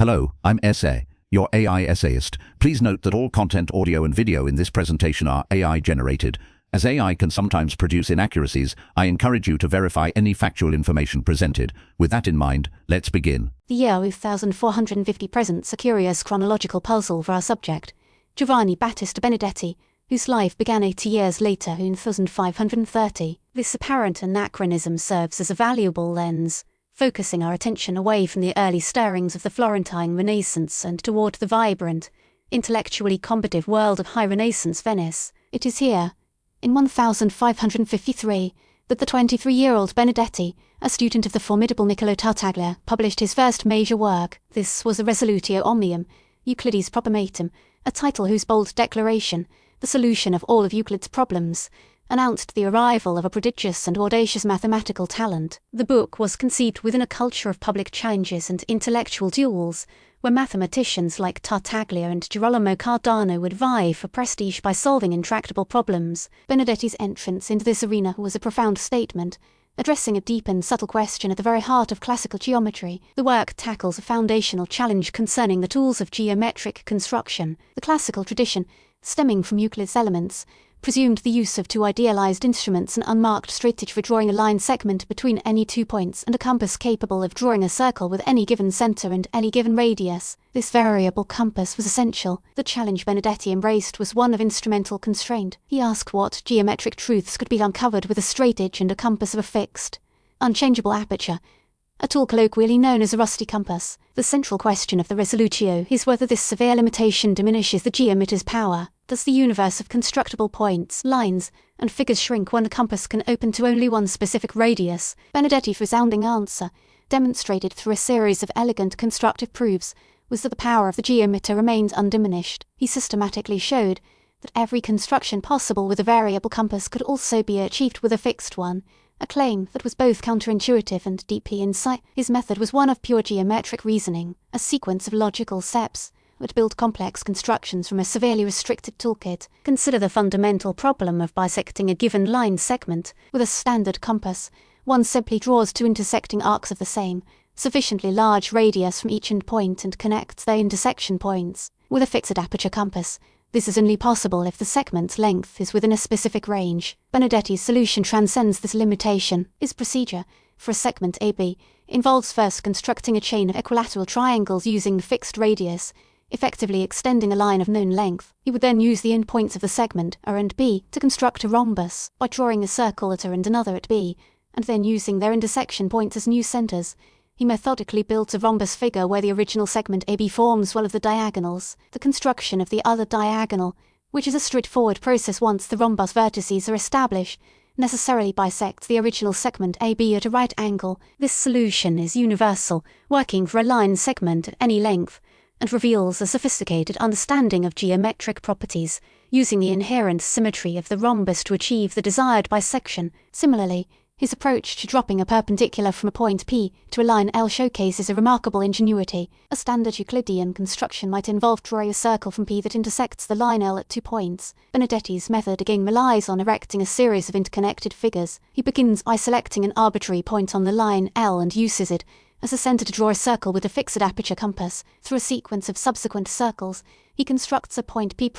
Hello, I'm Essay, your AI essayist. Please note that all content, audio and video in this presentation are AI generated. As AI can sometimes produce inaccuracies, I encourage you to verify any factual information presented. With that in mind, let's begin. The year 1450 presents a curious chronological puzzle for our subject, Giovanni Battista Benedetti, whose life began 80 years later in 1530. This apparent anachronism serves as a valuable lens, focusing our attention away from the early stirrings of the Florentine Renaissance and toward the vibrant, intellectually combative world of high Renaissance Venice. It is here, in 1553, that the 23-year-old Benedetti, a student of the formidable Niccolò Tartaglia, published his first major work. This was a Resolutio omnium, Euclidis problematum, a title whose bold declaration, the solution of all of Euclid's problems, announced the arrival of a prodigious and audacious mathematical talent. The book was conceived within a culture of public challenges and intellectual duels, where mathematicians like Tartaglia and Girolamo Cardano would vie for prestige by solving intractable problems. Benedetti's entrance into this arena was a profound statement, addressing a deep and subtle question at the very heart of classical geometry. The work tackles a foundational challenge concerning the tools of geometric construction. The classical tradition, stemming from Euclid's Elements, presumed the use of two idealized instruments, an unmarked straightedge for drawing a line segment between any 2 points and a compass capable of drawing a circle with any given center and any given radius. This variable compass was essential. The challenge Benedetti embraced was one of instrumental constraint. He asked what geometric truths could be uncovered with a straightedge and a compass of a fixed, unchangeable aperture, a tool colloquially known as a rusty compass. The central question of the Resolutio is whether this severe limitation diminishes the geometer's power. Does the universe of constructible points, lines, and figures shrink when the compass can open to only one specific radius? Benedetti's resounding answer, demonstrated through a series of elegant constructive proofs, was that the power of the geometer remains undiminished. He systematically showed that every construction possible with a variable compass could also be achieved with a fixed one, a claim that was both counterintuitive and deeply insightful. His method was one of pure geometric reasoning, a sequence of logical steps that build complex constructions from a severely restricted toolkit. Consider the fundamental problem of bisecting a given line segment. With a standard compass, one simply draws two intersecting arcs of the same, sufficiently large radius from each endpoint and connects their intersection points. With a fixed aperture compass, this is only possible if the segment's length is within a specific range. Benedetti's solution transcends this limitation. His procedure, for a segment AB, involves first constructing a chain of equilateral triangles using the fixed radius, effectively extending a line of known length. He would then use the endpoints of the segment, A and B, to construct a rhombus, by drawing a circle at A and another at B, and then using their intersection points as new centers. He methodically built a rhombus figure where the original segment AB forms one of the diagonals. The construction of the other diagonal, which is a straightforward process once the rhombus vertices are established, necessarily bisects the original segment AB at a right angle. This solution is universal, working for a line segment at any length, and reveals a sophisticated understanding of geometric properties, using the inherent symmetry of the rhombus to achieve the desired bisection. Similarly, his approach to dropping a perpendicular from a point P to a line L showcases a remarkable ingenuity. A standard Euclidean construction might involve drawing a circle from P that intersects the line L at 2 points. Benedetti's method again relies on erecting a series of interconnected figures. He begins by selecting an arbitrary point on the line L and uses it as a center to draw a circle with a fixed aperture compass. Through a sequence of subsequent circles, he constructs a point P',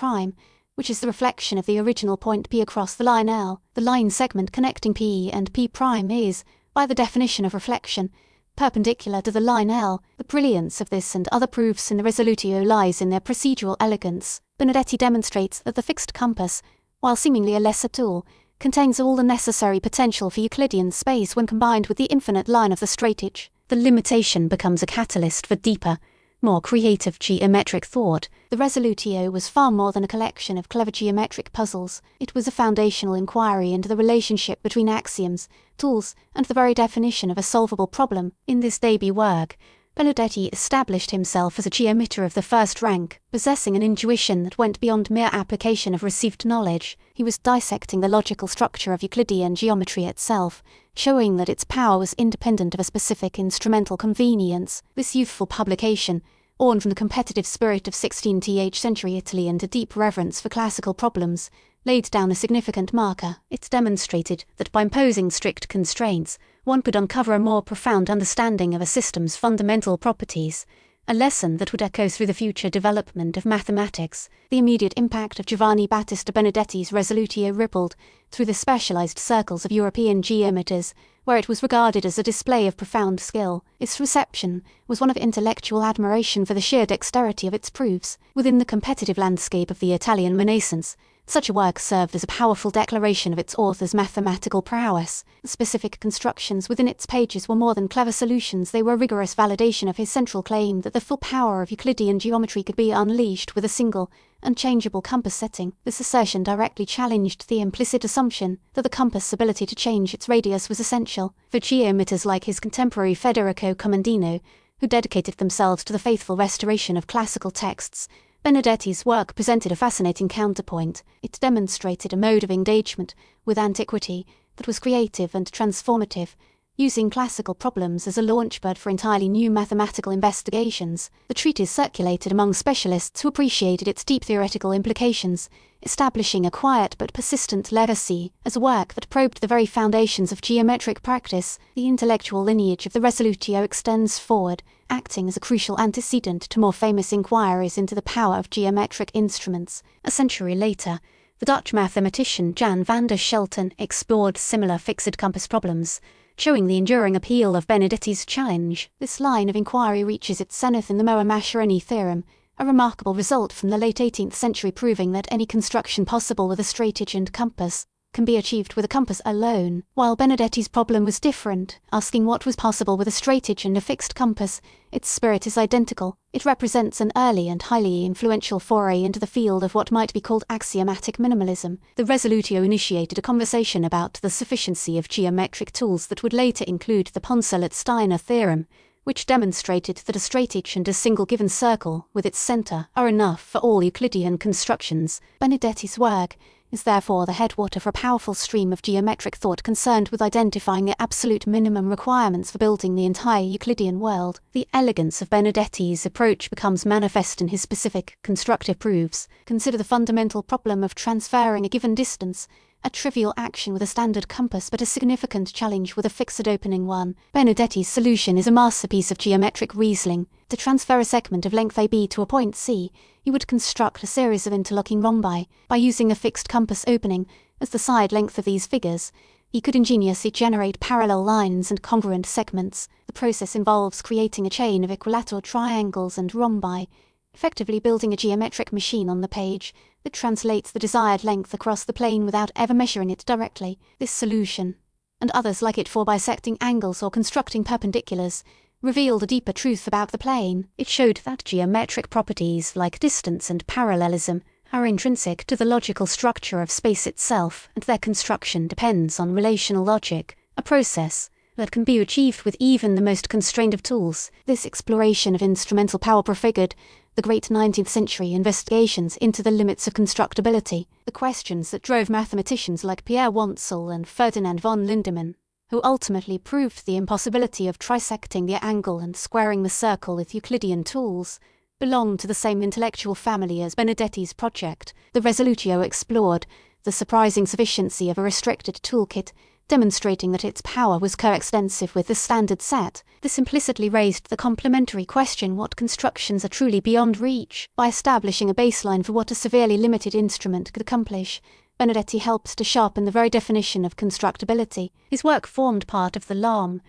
which is the reflection of the original point P across the line L. The line segment connecting P and P' is, by the definition of reflection, perpendicular to the line L. The brilliance of this and other proofs in the Resolutio lies in their procedural elegance. Benedetti demonstrates that the fixed compass, while seemingly a lesser tool, contains all the necessary potential for Euclidean space when combined with the infinite line of the straightedge. The limitation becomes a catalyst for deeper, more creative geometric thought. The Resolutio was far more than a collection of clever geometric puzzles. It was a foundational inquiry into the relationship between axioms, tools, and the very definition of a solvable problem. In this debut work, Benedetti established himself as a geometer of the first rank, possessing an intuition that went beyond mere application of received knowledge. He was dissecting the logical structure of Euclidean geometry itself, showing that its power was independent of a specific instrumental convenience. This youthful publication, born from the competitive spirit of 16th century Italy and a deep reverence for classical problems, laid down a significant marker. It demonstrated that by imposing strict constraints, one could uncover a more profound understanding of a system's fundamental properties, a lesson that would echo through the future development of mathematics. The immediate impact of Giovanni Battista Benedetti's Resolutio rippled through the specialized circles of European geometers, where it was regarded as a display of profound skill. Its reception was one of intellectual admiration for the sheer dexterity of its proofs. Within the competitive landscape of the Italian Renaissance, such a work served as a powerful declaration of its author's mathematical prowess. The specific constructions within its pages were more than clever solutions, they were a rigorous validation of his central claim that the full power of Euclidean geometry could be unleashed with a single, unchangeable compass setting. This assertion directly challenged the implicit assumption that the compass' ability to change its radius was essential. For geometers like his contemporary Federico Comandino, who dedicated themselves to the faithful restoration of classical texts, Benedetti's work presented a fascinating counterpoint. It demonstrated a mode of engagement with antiquity that was creative and transformative, using classical problems as a launchpad for entirely new mathematical investigations. The treatise circulated among specialists who appreciated its deep theoretical implications, establishing a quiet but persistent legacy as a work that probed the very foundations of geometric practice. The intellectual lineage of the Resolutio extends forward, acting as a crucial antecedent to more famous inquiries into the power of geometric instruments. A century later, the Dutch mathematician Jan van der Shelton explored similar fixed compass problems, showing the enduring appeal of Benedetti's challenge. This line of inquiry reaches its zenith in the Mohr-Mascheroni theorem, a remarkable result from the late 18th century proving that any construction possible with a straightedge and compass can be achieved with a compass alone. While Benedetti's problem was different, asking what was possible with a straightedge and a fixed compass, its spirit is identical. It represents an early and highly influential foray into the field of what might be called axiomatic minimalism. The Resolutio initiated a conversation about the sufficiency of geometric tools that would later include the Poncelet-Steiner theorem, which demonstrated that a straightedge and a single given circle with its centre are enough for all Euclidean constructions. Benedetti's work is therefore the headwater for a powerful stream of geometric thought concerned with identifying the absolute minimum requirements for building the entire Euclidean world. The elegance of Benedetti's approach becomes manifest in his specific, constructive proofs. Consider the fundamental problem of transferring a given distance, a trivial action with a standard compass but a significant challenge with a fixed opening one. Benedetti's solution is a masterpiece of geometric reasoning. To transfer a segment of length AB to a point C, you would construct a series of interlocking rhombi. By using a fixed compass opening as the side length of these figures, he could ingeniously generate parallel lines and congruent segments. The process involves creating a chain of equilateral triangles and rhombi, effectively building a geometric machine on the page that translates the desired length across the plane without ever measuring it directly. This solution, and others like it for bisecting angles or constructing perpendiculars, revealed a deeper truth about the plane. It showed that geometric properties like distance and parallelism are intrinsic to the logical structure of space itself, and their construction depends on relational logic, a process that can be achieved with even the most constrained of tools. This exploration of instrumental power prefigured the great 19th century investigations into the limits of constructibility, the questions that drove mathematicians like Pierre Wantzel and Ferdinand von Lindemann, who ultimately proved the impossibility of trisecting the angle and squaring the circle with Euclidean tools, belong to the same intellectual family as Benedetti's project. The Resolutio explored the surprising sufficiency of a restricted toolkit, demonstrating that its power was coextensive with the standard set. This implicitly raised the complementary question what constructions are truly beyond reach. By establishing a baseline for what a severely limited instrument could accomplish, Benedetti helps to sharpen the very definition of constructibility. His work formed part of the long,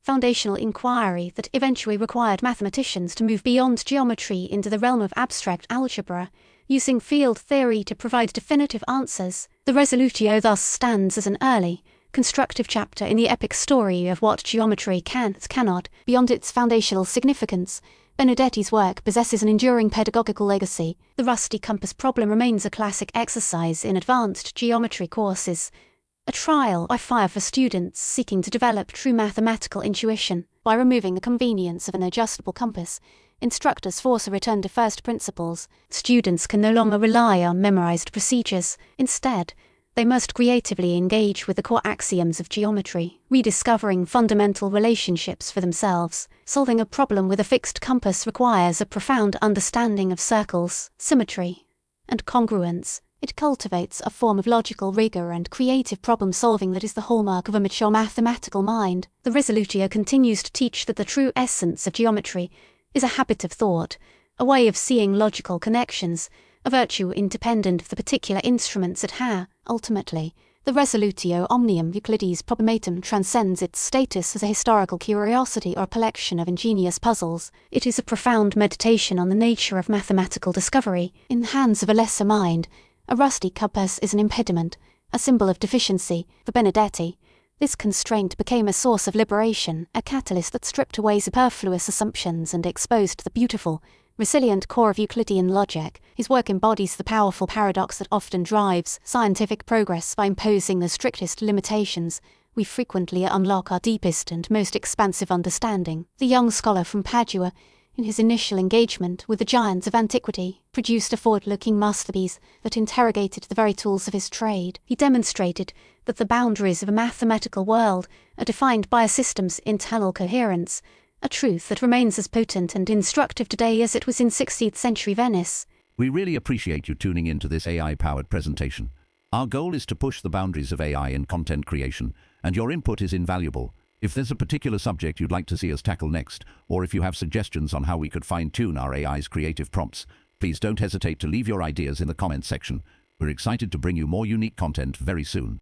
foundational inquiry that eventually required mathematicians to move beyond geometry into the realm of abstract algebra, using field theory to provide definitive answers. The Resolutio thus stands as an early, constructive chapter in the epic story of what geometry cannot. Beyond its foundational significance, Benedetti's work possesses an enduring pedagogical legacy. The rusty compass problem remains a classic exercise in advanced geometry courses, a trial by fire for students seeking to develop true mathematical intuition. By removing the convenience of an adjustable compass, instructors force a return to first principles. Students can no longer rely on memorized procedures. Instead, they must creatively engage with the core axioms of geometry, rediscovering fundamental relationships for themselves. Solving a problem with a fixed compass requires a profound understanding of circles, symmetry, and congruence. It cultivates a form of logical rigor and creative problem-solving that is the hallmark of a mature mathematical mind. The Resolutio continues to teach that the true essence of geometry is a habit of thought, a way of seeing logical connections, a virtue independent of the particular instruments at hand. Ultimately, the Resolutio omnium Euclidis problematum transcends its status as a historical curiosity or a collection of ingenious puzzles. It is a profound meditation on the nature of mathematical discovery. In the hands of a lesser mind, a rusty compass is an impediment, a symbol of deficiency. For Benedetti, this constraint became a source of liberation, a catalyst that stripped away superfluous assumptions and exposed the beautiful, resilient core of Euclidean logic. His work embodies the powerful paradox that often drives scientific progress. By imposing the strictest limitations, we frequently unlock our deepest and most expansive understanding. The young scholar from Padua, in his initial engagement with the giants of antiquity, produced a forward-looking masterpiece that interrogated the very tools of his trade. He demonstrated that the boundaries of a mathematical world are defined by a system's internal coherence, a truth that remains as potent and instructive today as it was in 16th century Venice. We really appreciate you tuning into this AI-powered presentation. Our goal is to push the boundaries of AI in content creation, and your input is invaluable. If there's a particular subject you'd like to see us tackle next, or if you have suggestions on how we could fine-tune our AI's creative prompts, please don't hesitate to leave your ideas in the comments section. We're excited to bring you more unique content very soon.